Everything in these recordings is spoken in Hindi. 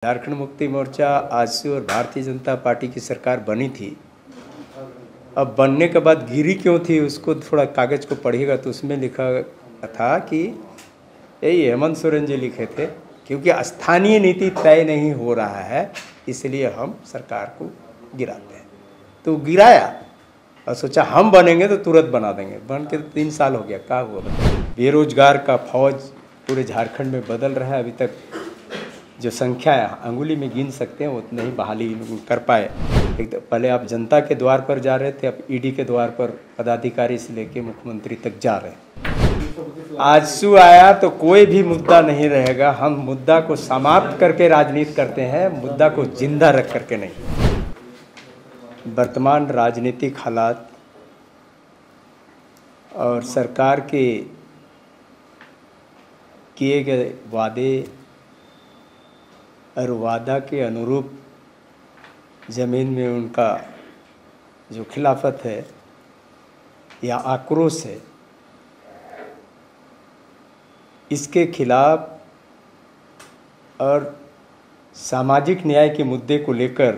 झारखंड मुक्ति मोर्चा आजसू और भारतीय जनता पार्टी की सरकार बनी थी। अब बनने के बाद गिरी क्यों थी, उसको थोड़ा कागज़ को पढ़िएगा तो उसमें लिखा था कि यही हेमंत सोरेन जी लिखे थे, क्योंकि स्थानीय नीति तय नहीं हो रहा है इसलिए हम सरकार को गिराते हैं। तो गिराया और सोचा हम बनेंगे तो तुरंत बना देंगे। बन के 3 साल हो गया, क्या हुआ बताइए। बेरोजगार का फौज पूरे झारखंड में बदल रहा है। अभी तक जो संख्या है अंगुली में गिन सकते हैं, उतने ही बहाली कर पाए। पहले आप जनता के द्वार पर जा रहे थे, अब ईडी के द्वार पर पदाधिकारी से लेके मुख्यमंत्री तक जा रहे हैं। आजसू आया तो कोई भी मुद्दा नहीं रहेगा। हम मुद्दा को समाप्त करके राजनीति करते हैं, मुद्दा को जिंदा रख करके नहीं। वर्तमान राजनीतिक हालात और सरकार के किए गए वादे और वादा के अनुरूप ज़मीन में उनका जो खिलाफत है या आक्रोश है, इसके खिलाफ और सामाजिक न्याय के मुद्दे को लेकर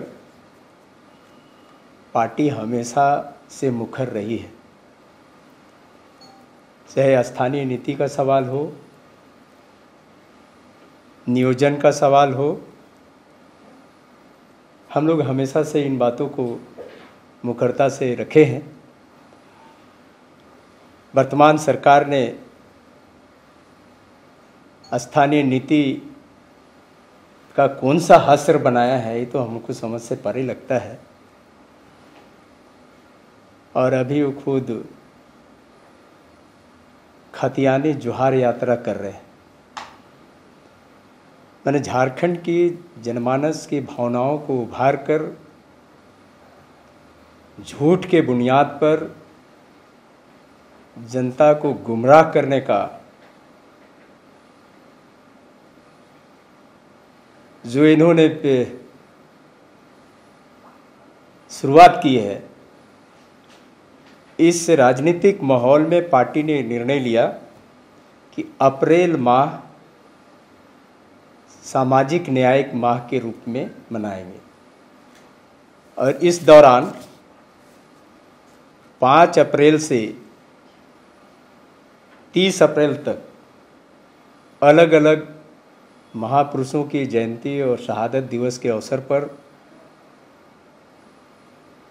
पार्टी हमेशा से मुखर रही है। चाहे स्थानीय नीति का सवाल हो, नियोजन का सवाल हो, हम लोग हमेशा से इन बातों को मुखरता से रखे हैं। वर्तमान सरकार ने स्थानीय नीति का कौन सा हस्र बनाया है, ये तो हमको समझ से परे लगता है। और अभी वो खुद खतियानी जोहार यात्रा कर रहे हैं। मैंने झारखंड की जनमानस की भावनाओं को उभार कर झूठ के बुनियाद पर जनता को गुमराह करने का जो इन्होंने शुरुआत की है, इस राजनीतिक माहौल में पार्टी ने निर्णय लिया कि अप्रैल माह सामाजिक न्याय माह के रूप में मनाएंगे। और इस दौरान 5 अप्रैल से 30 अप्रैल तक अलग अलग महापुरुषों की जयंती और शहादत दिवस के अवसर पर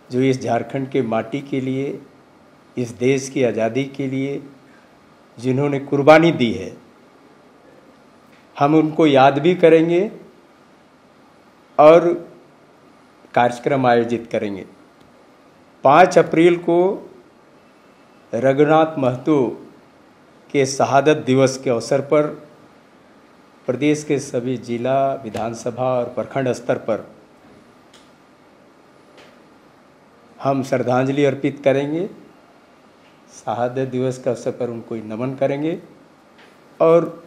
जो इस झारखंड के माटी के लिए, इस देश की आज़ादी के लिए जिन्होंने कुर्बानी दी है, हम उनको याद भी करेंगे और कार्यक्रम आयोजित करेंगे। 5 अप्रैल को रघुनाथ महतो के शहादत दिवस के अवसर पर प्रदेश के सभी जिला, विधानसभा और प्रखंड स्तर पर हम श्रद्धांजलि अर्पित करेंगे। शहादत दिवस के अवसर पर उनको नमन करेंगे और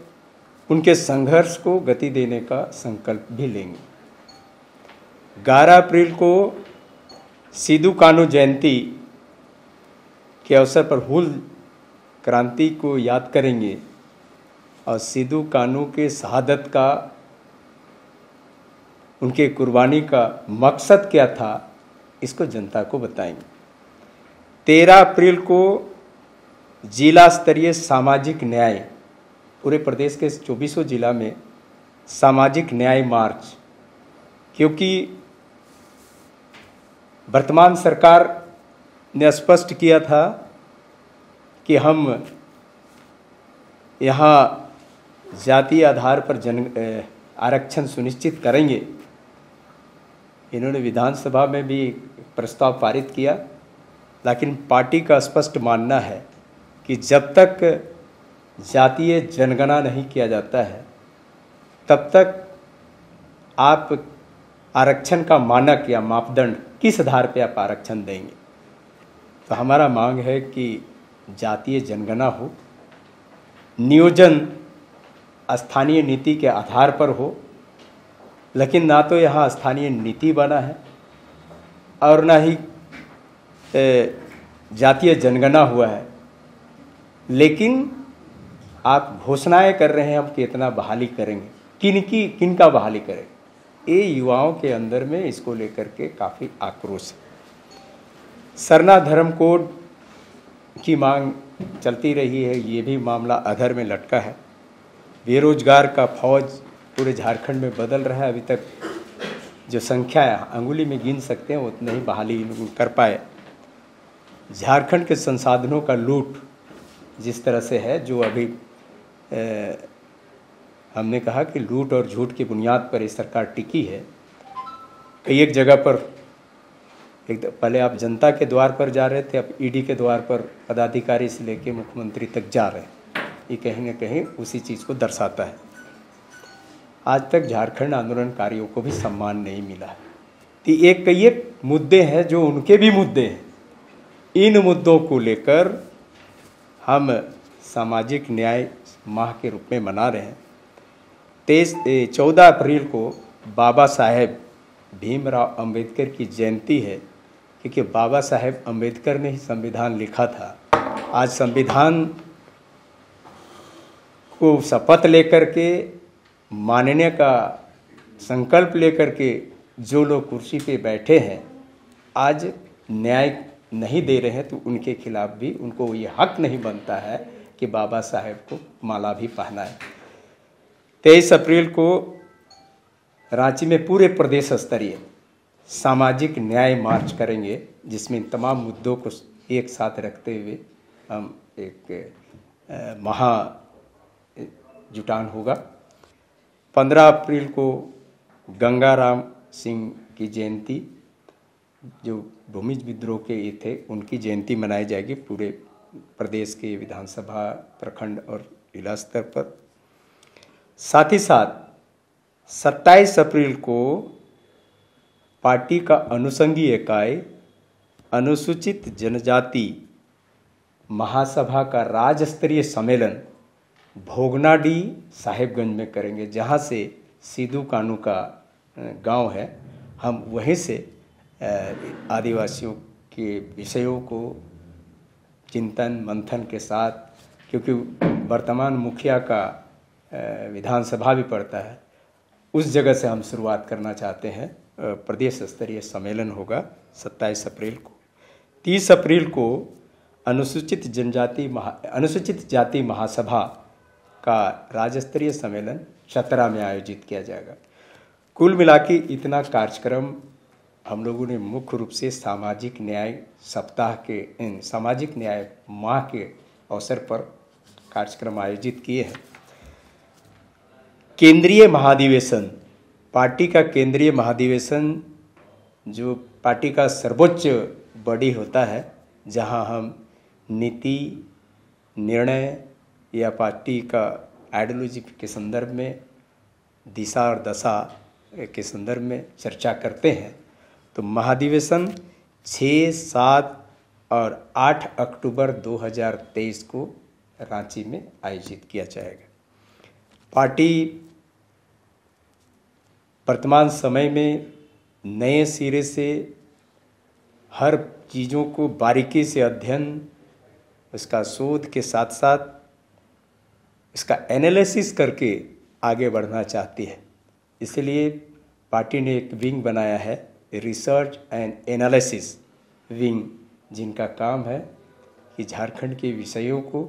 उनके संघर्ष को गति देने का संकल्प भी लेंगे। 11 अप्रैल को सिद्धू कान्हू जयंती के अवसर पर हूल क्रांति को याद करेंगे और सिद्धू कान्हू के शहादत का, उनके कुर्बानी का मकसद क्या था, इसको जनता को बताएंगे। 13 अप्रैल को जिला स्तरीय सामाजिक न्याय, पूरे प्रदेश के 24 जिला में सामाजिक न्याय मार्च, क्योंकि वर्तमान सरकार ने स्पष्ट किया था कि हम यहाँ जातीय आधार पर आरक्षण सुनिश्चित करेंगे। इन्होंने विधानसभा में भी प्रस्ताव पारित किया, लेकिन पार्टी का स्पष्ट मानना है कि जब तक जातीय जनगणना नहीं किया जाता है तब तक आप आरक्षण का मानक या मापदंड किस आधार पे आप आरक्षण देंगे। तो हमारा मांग है कि जातीय जनगणना हो, नियोजन स्थानीय नीति के आधार पर हो, लेकिन ना तो यहाँ स्थानीय नीति बना है और ना ही जातीय जनगणना हुआ है। लेकिन आप घोषणाएं कर रहे हैं हम कितना बहाली करेंगे, किन का बहाली करें। ये युवाओं के अंदर में इसको लेकर के काफ़ी आक्रोश है। सरना धर्म कोड की मांग चलती रही है, ये भी मामला अधर में लटका है। बेरोजगार का फौज पूरे झारखंड में बदल रहा है। अभी तक जो संख्या है अंगुली में गिन सकते हैं, उतना ही बहाली कर पाए। झारखंड के संसाधनों का लूट जिस तरह से है, जो अभी हमने कहा कि लूट और झूठ की बुनियाद पर ये सरकार टिकी है। कई एक जगह पर पहले आप जनता के द्वार पर जा रहे थे, अब ईडी के द्वार पर पदाधिकारी से लेकर मुख्यमंत्री तक जा रहे हैं। ये कहीं न कहीं उसी चीज़ को दर्शाता है। आज तक झारखंड आंदोलनकारियों को भी सम्मान नहीं मिला है। तो एक कई एक मुद्दे हैं जो उनके भी मुद्दे हैं। इन मुद्दों को लेकर हम सामाजिक न्याय माह के रूप में मना रहे हैं। 14 अप्रैल को बाबा साहेब भीमराव अंबेडकर की जयंती है, क्योंकि बाबा साहेब अंबेडकर ने ही संविधान लिखा था। आज संविधान को शपथ लेकर के मानने का संकल्प लेकर के जो लोग कुर्सी पे बैठे हैं, आज न्याय नहीं दे रहे हैं, तो उनके खिलाफ भी उनको ये हक नहीं बनता है कि बाबा साहेब को माला भी पहनाए। 23 अप्रैल को रांची में पूरे प्रदेश स्तरीय सामाजिक न्याय मार्च करेंगे, जिसमें तमाम मुद्दों को एक साथ रखते हुए हम एक महा जुटान होगा। 15 अप्रैल को गंगाराम सिंह की जयंती, जो भूमिज विद्रोह के ये थे, उनकी जयंती मनाई जाएगी पूरे प्रदेश के विधानसभा, प्रखंड और जिला स्तर पर। साथ ही साथ 27 अप्रैल को पार्टी का अनुषंगी इकाई अनुसूचित जनजाति महासभा का राज्य स्तरीय सम्मेलन भोगनाडी साहेबगंज में करेंगे, जहां से सीधू कानू का गांव है। हम वहीं से आदिवासियों के विषयों को चिंतन मंथन के साथ, क्योंकि वर्तमान मुखिया का विधानसभा भी पड़ता है, उस जगह से हम शुरुआत करना चाहते हैं। प्रदेश स्तरीय सम्मेलन होगा 27 अप्रैल को। 30 अप्रैल को अनुसूचित जाति महासभा का राज्य स्तरीय सम्मेलन चतरा में आयोजित किया जाएगा। कुल मिला के इतना कार्यक्रम हम लोगों ने मुख्य रूप से सामाजिक न्याय सप्ताह के सामाजिक न्याय माह के अवसर पर कार्यक्रम आयोजित किए हैं। केंद्रीय महाधिवेशन, पार्टी का केंद्रीय महाधिवेशन जो पार्टी का सर्वोच्च बॉडी होता है, जहां हम नीति निर्णय या पार्टी का आइडियोलॉजी के संदर्भ में, दिशा और दशा के संदर्भ में चर्चा करते हैं। तो महाधिवेशन 6, 7 और 8 अक्टूबर 2023 को रांची में आयोजित किया जाएगा। पार्टी वर्तमान समय में नए सिरे से हर चीज़ों को बारीकी से अध्ययन, उसका शोध के साथ साथ इसका एनालिसिस करके आगे बढ़ना चाहती है। इसलिए पार्टी ने एक विंग बनाया है, रिसर्च एंड एनालिसिस विंग, जिनका काम है कि झारखंड के विषयों को,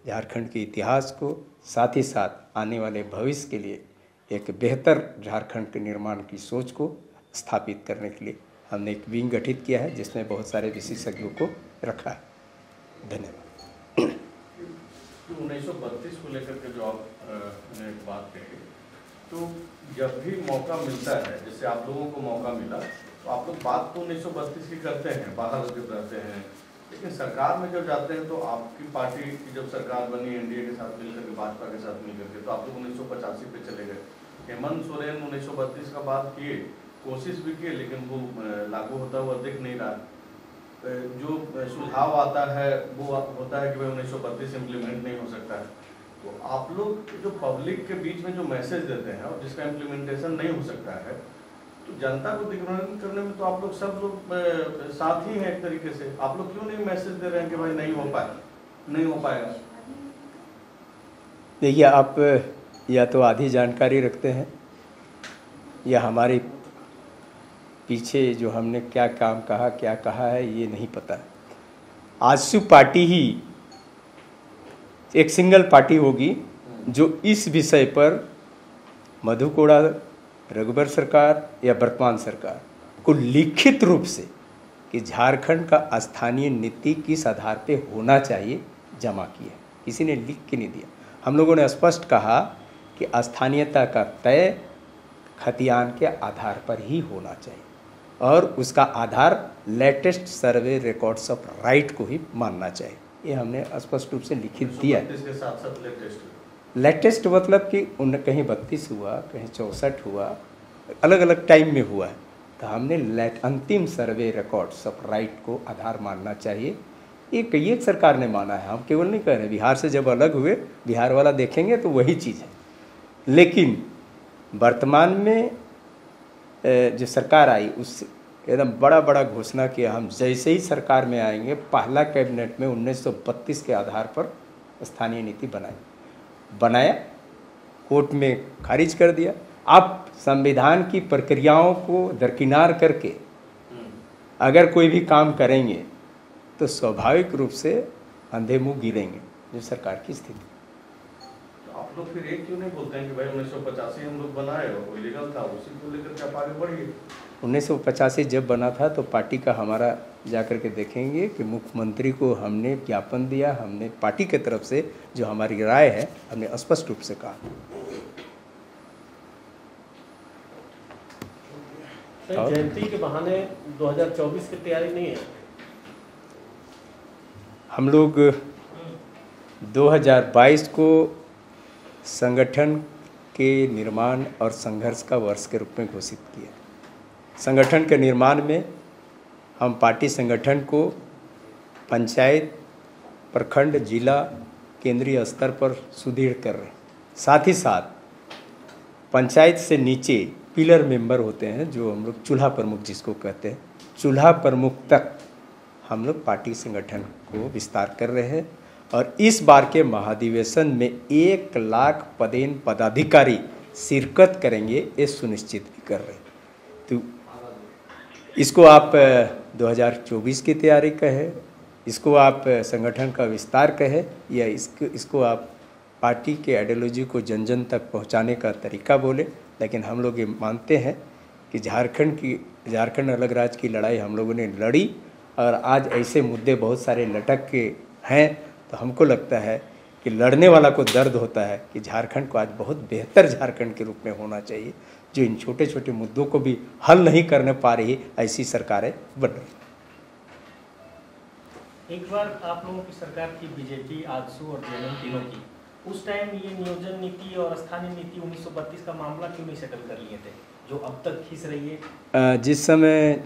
झारखंड के इतिहास को, साथ ही साथ आने वाले भविष्य के लिए एक बेहतर झारखंड के निर्माण की सोच को स्थापित करने के लिए हमने एक विंग गठित किया है, जिसमें बहुत सारे विशेषज्ञों को रखा है। धन्यवाद। 1932 को लेकर के जो आपने एक बात कही, तो जब भी मौका मिलता है, जैसे आप लोगों को मौका मिला, तो आप लोग बात तो 1932 की करते हैं, बाहर जब रहते हैं, लेकिन सरकार में जब जाते हैं तो आपकी पार्टी की जब सरकार बनी एनडीए के साथ मिलकर के, भाजपा के साथ मिलकर के, तो आप लोग 1985 पे चले गए। हेमंत सोरेन 1932 का बात किए, कोशिश भी किए, लेकिन वो लागू होता हुआ दिख नहीं रहा। जो सुझाव आता है वो होता है कि भाई 1932 इम्प्लीमेंट नहीं हो सकता है। तो आप लोग जो पब्लिक के बीच में जो मैसेज देते हैं और जिसका इम्प्लीमेंटेशन नहीं हो सकता है, तो जनता को दिग्भ्रमित करने में तो आप लोग सब लोग साथ ही हैं एक तरीके से। आप लोग क्यों नहीं मैसेज दे रहे हैं कि भाई नहीं हो पाएगा? देखिए, आप या तो आधी जानकारी रखते हैं या हमारे पीछे जो हमने क्या काम कहा क्या कहा है ये नहीं पता। आजसू पार्टी ही एक सिंगल पार्टी होगी जो इस विषय पर मधु कोड़ा, रघुबर सरकार या वर्तमान सरकार को लिखित रूप से कि झारखंड का स्थानीय नीति किस आधार पे होना चाहिए जमा किया। किसी ने लिख के नहीं दिया। हम लोगों ने स्पष्ट कहा कि स्थानीयता का तय खतियान के आधार पर ही होना चाहिए और उसका आधार latest survey records of right को ही मानना चाहिए। ये हमने स्पष्ट रूप से लिखित दिया है। लेटेस्ट मतलब कि उन कहीं 32 हुआ, कहीं 64 हुआ, अलग अलग टाइम में हुआ है, तो हमने अंतिम सर्वे रिकॉर्ड्स ऑफ राइट को आधार मानना चाहिए। ये कई एक सरकार ने माना है, हम केवल नहीं कह रहे। बिहार से जब अलग हुए, बिहार वाला देखेंगे तो वही चीज़ है। लेकिन वर्तमान में जो सरकार आई उस एकदम बड़ा बड़ा घोषणा किया, हम जैसे ही सरकार में आएंगे पहला कैबिनेट में 1932 के आधार पर स्थानीय नीति बनाया, कोर्ट में खारिज कर दिया। अब संविधान की प्रक्रियाओं को दरकिनार करके अगर कोई भी काम करेंगे तो स्वाभाविक रूप से अंधे मुंह गिरेंगे, जो सरकार की स्थिति। तो आप लोग फिर एक क्यों नहीं बोलते हैं कि भाई 1985 हम लोग बनाए और वो लीगल था, उसी को लेकर के आप आगे बढ़िए। 1985 जब बना था तो पार्टी का हमारा जाकर के देखेंगे कि मुख्यमंत्री को हमने ज्ञापन दिया, हमने पार्टी की तरफ से जो हमारी राय है हमने स्पष्ट रूप से कहा। जयंती के बहाने 2024 की तैयारी नहीं है। हम लोग 2022 को संगठन के निर्माण और संघर्ष का वर्ष के रूप में घोषित किया। संगठन के निर्माण में हम पार्टी संगठन को पंचायत, प्रखंड, जिला, केंद्रीय स्तर पर सुदृढ़ कर रहे हैं। साथ ही साथ पंचायत से नीचे पिलर मेंबर होते हैं, जो हम लोग चूल्हा प्रमुख जिसको कहते हैं, चूल्हा प्रमुख तक हम लोग पार्टी संगठन को विस्तार कर रहे हैं। और इस बार के महाधिवेशन में 1 लाख पदेन पदाधिकारी शिरकत करेंगे, ये सुनिश्चित भी कर रहे हैं। तो इसको आप 2024 की तैयारी कहें, इसको आप संगठन का विस्तार कहें, या इसको आप पार्टी के आइडियोलॉजी को जन जन तक पहुंचाने का तरीका बोले। लेकिन हम लोग ये मानते हैं कि झारखंड अलग राज्य की लड़ाई हम लोगों ने लड़ी और आज ऐसे मुद्दे बहुत सारे लटक के हैं, तो हमको लगता है कि लड़ने वाला को दर्द होता है कि झारखंड को आज बहुत बेहतर झारखंड के रूप में होना चाहिए, जो इन छोटे छोटे मुद्दों को भी हल नहीं करने पा रही, ऐसी सरकारें बन रही। एक बार आप लोगों की सरकार की बीजेपी, आजसू और जेएमएम तीनों की, उस टाइम ये नियोजन नीति और स्थानीय नीति 1932 का मामला क्यों नहीं सेटल कर लिए थे, जो अब तक खींच रही है? जिस समय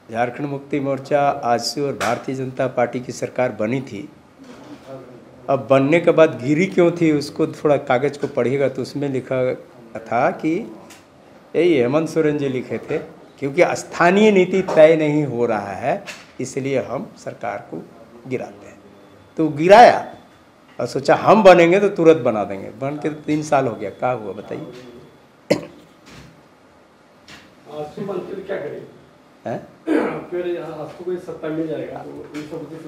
झारखंड मुक्ति मोर्चा, आजसू और भारतीय जनता पार्टी की सरकार बनी थी, अब बनने के बाद गिरी क्यों थी उसको थोड़ा कागज को पढ़िएगा तो उसमें लिखा था कि यही हेमंत सोरेन जी लिखे थे, क्योंकि स्थानीय नीति तय नहीं हो रहा है इसलिए हम सरकार को गिराते हैं। तो गिराया और सोचा हम बनेंगे तो तुरंत बना देंगे। बन के 3 साल हो गया, क्या हुआ बताइए?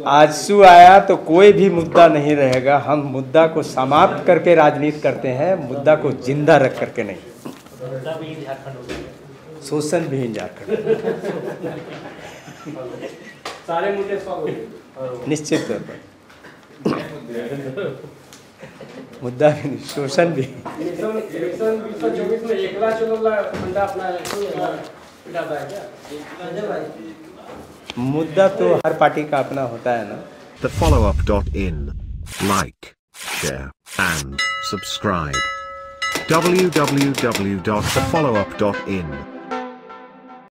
आजसू आया तो कोई भी मुद्दा नहीं रहेगा। हम मुद्दा को समाप्त करके राजनीति करते हैं, मुद्दा को जिंदा रख करके नहीं। शोषण भी झारखंड सारे मुद्दे निश्चित तौर पर मुद्दा भी, शोषण भी। मुद्दा तो हर पार्टी का अपना होता है ना। TheFollowUp.in. Like, share, and subscribe. www.thefollowup.in